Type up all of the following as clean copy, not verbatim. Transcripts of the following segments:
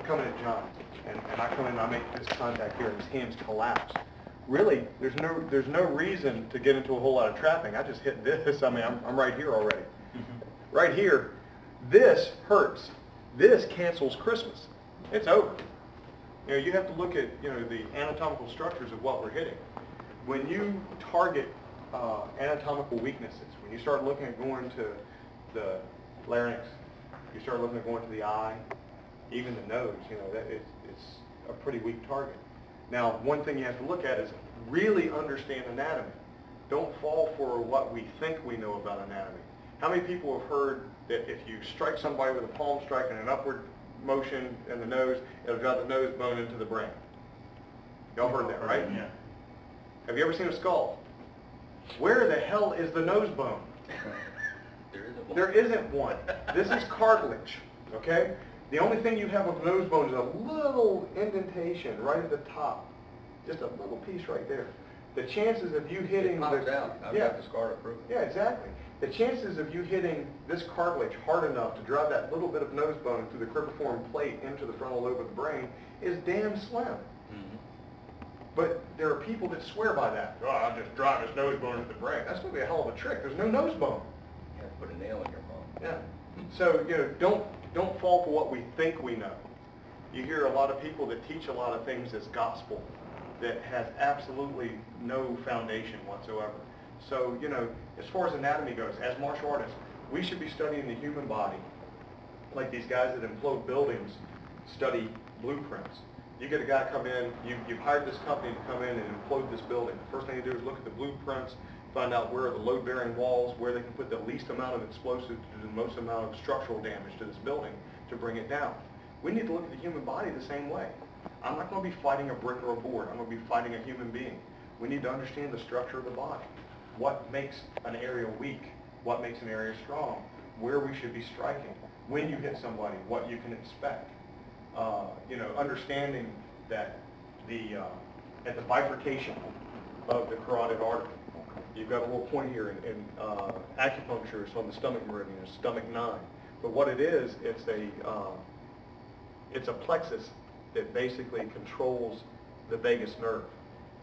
coming at John, and I come in and I make this contact here, and his hands collapse. Really, there's no reason to get into a whole lot of trapping. I just hit this. I mean, I'm right here already. Right here, this hurts. This cancels Christmas. It's over. You know, you have to look at, you know, the anatomical structures of what we're hitting. When you target anatomical weaknesses, when you start looking at going to the larynx, you start looking at going to the eye, even the nose, you know, that it's a pretty weak target. Now, one thing you have to look at is really understand anatomy. Don't fall for what we think we know about anatomy. How many people have heard that if you strike somebody with a palm strike and an upward motion in the nose, it'll drive the nose bone into the brain? Y'all heard that, right? Yeah. Have you ever seen a skull? Where the hell is the nose bone? There isn't one. This is cartilage, okay? The only thing you have with nose bone is a little indentation right at the top. Just a little piece right there. The chances of you hitting... It pops out. I've got the scar to prove it. Yeah, exactly. The chances of you hitting this cartilage hard enough to drive that little bit of nose bone through the cribriform plate into the frontal lobe of the brain is damn slim. Mm-hmm. But there are people that swear by that. Oh, I'll just drive his nose bone into the brain. That's going to be a hell of a trick. There's no nose bone. You have to put a nail in your bone. Yeah. So, you know, don't fall for what we think we know. You hear a lot of people that teach a lot of things as gospel that has absolutely no foundation whatsoever. So, you know, as far as anatomy goes, as martial artists, we should be studying the human body like these guys that implode buildings study blueprints. You get a guy come in, you've hired this company to come in and implode this building. The first thing you do is look at the blueprints, find out where are the load-bearing walls, where they can put the least amount of explosives to do the most amount of structural damage to this building to bring it down. We need to look at the human body the same way. I'm not going to be fighting a brick or a board. I'm going to be fighting a human being. We need to understand the structure of the body. What makes an area weak? What makes an area strong? Where we should be striking? When you hit somebody, what you can expect. You know, understanding that at the bifurcation of the carotid artery, you've got a little point here in acupuncture. It's on the stomach meridian, it's stomach 9. But what it is, it's a plexus that basically controls the vagus nerve.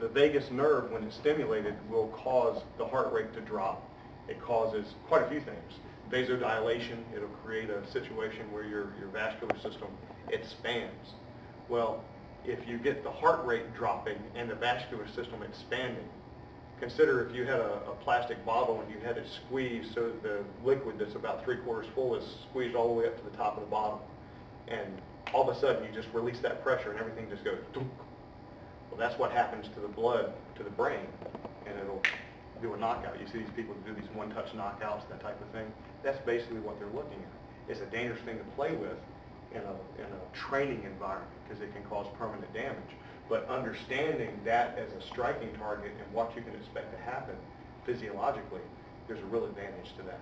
The vagus nerve, when it's stimulated, will cause the heart rate to drop. It causes quite a few things. Vasodilation, it'll create a situation where your vascular system expands. Well, if you get the heart rate dropping and the vascular system expanding, consider if you had a plastic bottle and you had it squeezed so that the liquid that's about 3/4 full is squeezed all the way up to the top of the bottle. And all of a sudden you just release that pressure and everything just goes dunk. Well, that's what happens to the blood, to the brain, and it'll do a knockout. You see these people that do these one-touch knockouts, that type of thing. That's basically what they're looking at. It's a dangerous thing to play with in a training environment because it can cause permanent damage. But understanding that as a striking target and what you can expect to happen physiologically, there's a real advantage to that.